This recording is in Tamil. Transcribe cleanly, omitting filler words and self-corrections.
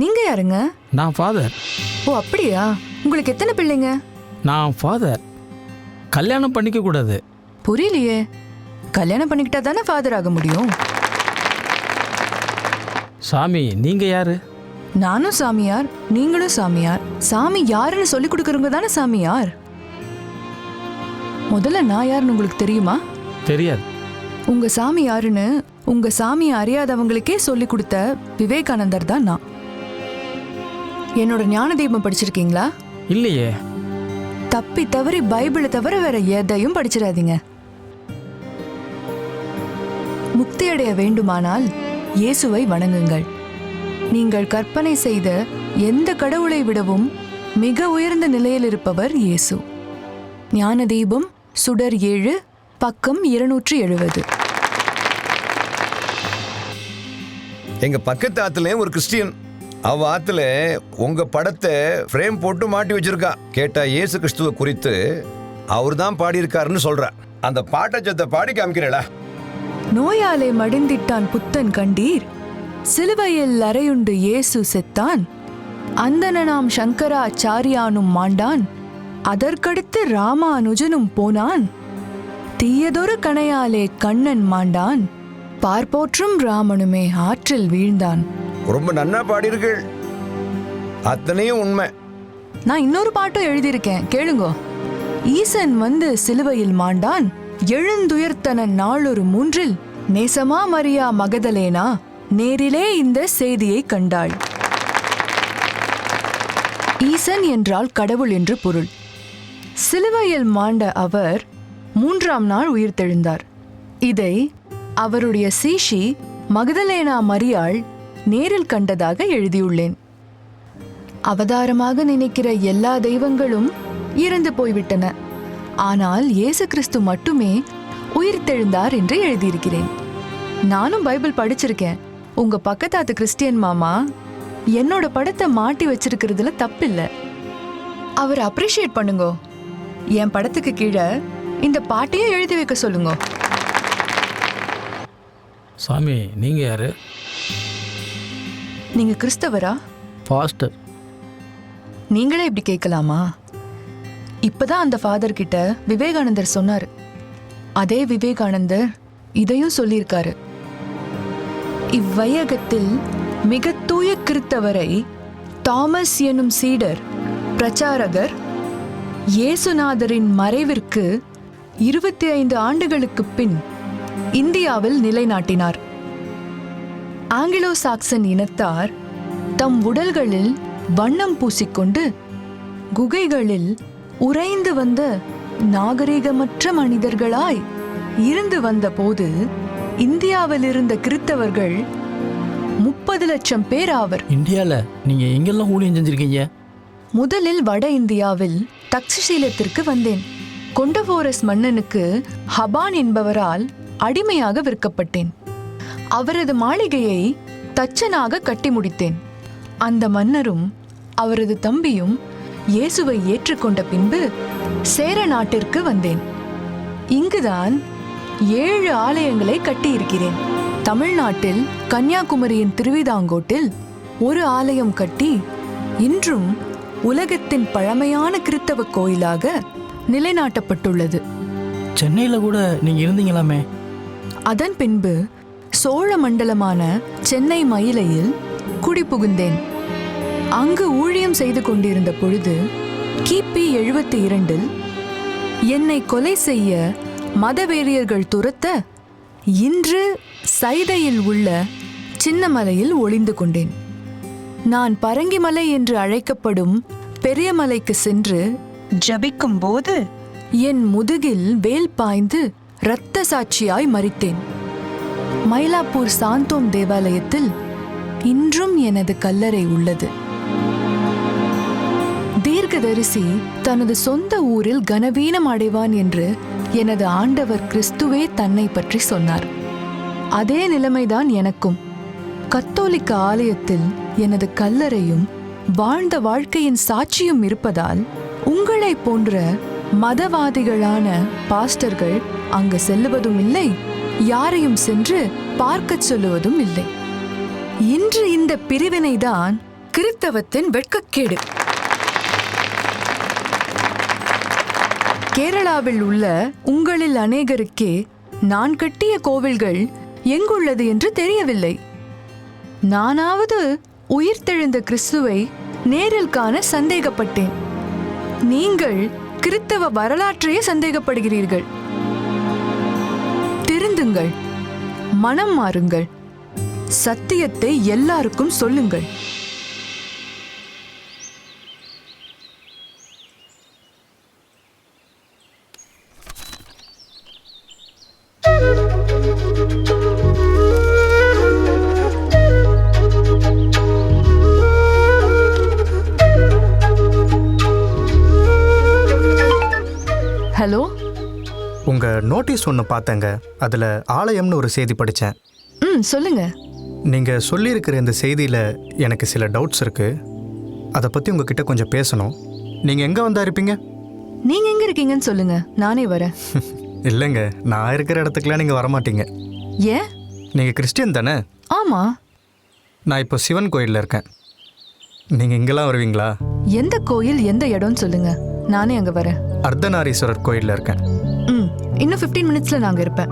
நீங்க யாருங்க? நான் ஃபாதர். ஓ அப்படியா? உங்களுக்கு எத்தனை பிள்ளைங்க? நான் ஃபாதர். கல்யாணம் பண்ணிக்க கூடாது. புரியலையே. கல்யாணம் பண்ணிக்கிட்டா தானே ஃபாதர் ஆக முடியும். சாமி, நீங்க யாரு? நானும் சாமியார், நீங்களும் சாமியார். சாமி யாருன்னு சொல்லி கொடுக்கறவங்க தானே சாமியார். முதல்ல நான் யாருன்னு உங்களுக்கு தெரியுமா? தெரியாது. உங்க சாமி யாருன்னு உங்க சாமியை அறியாதவங்களுக்கே சொல்லி கொடுத்த விவேகானந்தர் தான் நான். என்னோட ஞான தீபம் படிச்சிருக்கீங்களா? இல்லையே. தப்பி தவறி பைபிளை தவிர வேற எதையும் படிச்சிடாதீங்க. முக்தி அடைய வேண்டுமானால் இயேசுவை வணங்குங்கள். நீங்கள் கற்பனை செய்த எந்த கடவுளை விடவும் மிக உயர்ந்த நிலையில் இருப்பவர் இயேசு. ஞான தீபம் சுடர் 7 பக்கம் 270. எங்க பக்கத்து ஆத்துல ஒரு கிறிஸ்டியன், அவ ஆத்துல உங்க படத்தை ஃப்ரேம் போட்டு மாட்டி வச்சிருக்கா. கேட்டா இயேசு கிறிஸ்துவ குறித்து அவர் தான் பாடியிருக்காருன்னு சொல்ற. அந்த பாட்டச்சத்தை பாடி காமிக்கிறேடா. நோயாலே மடிந்திட்டான் புத்தன் கண்டீர், சிலுவையில் அறையுண்டு இயேசு செத்தான், அந்தனாம் சங்கராச்சாரியானும் மாண்டான், அதற்கடுத்து ராமானுஜனும் போனான், தீயதொரு கணையாலே கண்ணன் மாண்டான், பார்ப்போற்றும் ராமனுமே ஆற்றில் வீழ்ந்தான். ரொம்ப நன்னா பாடியிருக்கள். அத்தனையும் உண்மை. நான் இன்னொரு பாட்டும் எழுதியிருக்கேன், கேளுங்கோ. ஈசன் வந்து சிலுவையில் மாண்டான், எழுந்துயர்த்தன நாளொரு 3 நேசமா மரியா மகதலேனா நேரிலே இந்த செய்தியை கண்டாள். ஈசன் என்றால் கடவுள் என்று பொருள். சிலுவையில் மாண்ட அவர் 3ஆம் நாள் உயிர்த்தெழுந்தார். இதை அவருடைய சீஷி மகதலேனா மரியாள் நேரில் கண்டதாக எழுதியுள்ளேன். அவதாரமாக நினைக்கிற எல்லா தெய்வங்களும் இறந்து போய்விட்டன. ஆனால் இயேசு கிறிஸ்து மட்டுமே உயிர்த்தெழுந்தார் என்று எழுதியிருக்கிறேன். நானும் பைபிள் படிச்சிருக்கேன். உங்க பக்கத்தாத்து கிறிஸ்டியன் மாமா என்னோட படத்தை மாட்டி வச்சிருக்கிறதுல தப்பில்லை. அவர் அப்ரிஷியேட் பண்ணுங்க. என் படத்துக்கு கீழே இந்த பாட்டையே எழுதி வைக்க சொல்லுங்க. சாமி, நீங்க யாரு? நீங்க கிறிஸ்தவரா? பாஸ்டர். நீங்களே இப்படி கேட்கலாமா? இப்பதான் அந்த ஃபாதர் கிட்ட விவேகானந்தர் சொன்னாரு. அதே விவேகானந்தர் இதையும் சொல்லியிருக்காரு. இவ்வையகத்தில் மிக தூய கிறித்தவரை தாமஸ் எனும் சீடர் பிரச்சாரகர் இயேசுநாதரின் மறைவிற்கு 25 ஆண்டுகளுக்கு பின் இந்தியாவில் நிலைநாட்டினார். ஆங்கிலோ சாக்சன் இனத்தார் தம் உடல்களில் வண்ணம் பூசிக்கொண்டு குகைகளில் உறைந்து வந்த நாகரிகமற்ற மனிதர்களாய் இருந்து வந்த போது இந்தியாவில் இருந்த கிறித்தவர்கள் 30 லட்சம் பேர் ஆவர். இந்தியால நீங்க எங்கெல்லாம் ஊழியம் செஞ்சிருக்கீங்க? முதலில் வட இந்தியாவில் தக்ஷசீலத்திற்கு வந்தேன். கொண்டபோரஸ் மன்னனுக்கு ஹபான் என்பவரால் அடிமையாக விற்கப்பட்டேன். அவரது மாளிகையை தச்சனாக கட்டி முடித்தேன். அந்த மன்னரும் அவரது தம்பியும் இயேசுவை ஏற்றுக்கொண்ட பின்பு சேர நாட்டிற்கு வந்தேன். இங்குதான் 7 ஆலயங்களை கட்டியிருக்கிறேன். தமிழ்நாட்டில் கன்னியாகுமரியின் திருவிதாங்கோட்டில் ஒரு ஆலயம் கட்டி இன்றும் உலகத்தின் பழமையான கிறித்தவ கோயிலாக நிலைநாட்டப்பட்டுள்ளது. சென்னையில கூட நீங்க இருந்தீங்களாமே? அதன் பின்பு சோழ மண்டலமான சென்னை மயிலையில் குடிபுகுந்தேன். அங்கு ஊழியம் செய்து கொண்டிருந்த பொழுது கிபி 72 என்னை கொலை செய்ய மதவெறியர்கள் துரத்த இன்று சைதையில் உள்ள சின்னமலையில் ஒளிந்து கொண்டேன். நான் பரங்கிமலை என்று அழைக்கப்படும் பெரிய மலைக்கு சென்று ஜபிக்கும் போது என் முதுகில் வேல் பாய்ந்து இரத்த சாட்சியாய் மரித்தேன். மயிலாப்பூர் சாந்தோம் தேவாலயத்தில் இன்றும் எனது கல்லறை உள்ளது. தீர்க்கதரிசி தனது சொந்த ஊரில் கனவீனம் அடைவான் என்று எனது ஆண்டவர் கிறிஸ்துவே தன்னை பற்றி சொன்னார். அதே நிலைமைதான் எனக்கும். கத்தோலிக்க ஆலயத்தில் எனது கல்லறையும் வாழ்ந்த வாழ்க்கையின் சாட்சியும் இருப்பதால் உங்களை போன்ற மதவாதிகளான பாஸ்டர்கள் அங்கு செல்லுவதும் இல்லை, யாரையும் சென்று பார்க்கச் சொல்லுவதும் இல்லை. இன்று இந்த பிரிவினைதான் கிறித்தவத்தின் வெட்கக்கேடு. கேரளாவில் உள்ள உங்களில் அநேகருக்கே நான் கட்டிய கோவில்கள் எங்குள்ளது என்று தெரியவில்லை. நானாவது உயிர்த்தெழுந்த கிறிஸ்துவை நேரில் காண சந்தேகப்பட்டேன். நீங்கள் கிறித்தவ வரலாற்றையே சந்தேகப்படுகிறீர்கள். திருந்துங்கள், மனம் மாறுங்கள், சத்தியத்தை எல்லாருக்கும் சொல்லுங்கள். ஹலோ, உங்கள் நோட்டீஸ் ஒன்று பார்த்தேங்க. அதில் ஆலயம்னு ஒரு செய்தி படித்தேன். சொல்லுங்க. நீங்கள் சொல்லியிருக்கிற இந்த செய்தியில் எனக்கு சில டவுட்ஸ் இருக்குது. அதை பற்றி உங்ககிட்ட கொஞ்சம் பேசணும். நீங்கள் எங்கே வந்தா இருப்பீங்க? நீங்க எங்க இருக்கீங்கன்னு சொல்லுங்க, நானே வரேன். இல்லைங்க, நான் இருக்கிற இடத்துக்குலாம் நீங்கள் வரமாட்டீங்க. ஏன்? நீங்கள் கிறிஸ்டியன் தானே? ஆமா. நான் இப்போ சிவன் கோயிலில் இருக்கேன். நீங்கள் இங்கெல்லாம் வருவீங்களா? எந்த கோயில், எந்த இடம்னு சொல்லுங்க, நானே அங்க வரேன். அர்த்தநாரீஸ்வரர் கோயிலில் இருக்கேன். இன்னும் 15 மினிட்ஸ்ல நாங்க இருப்பேன்.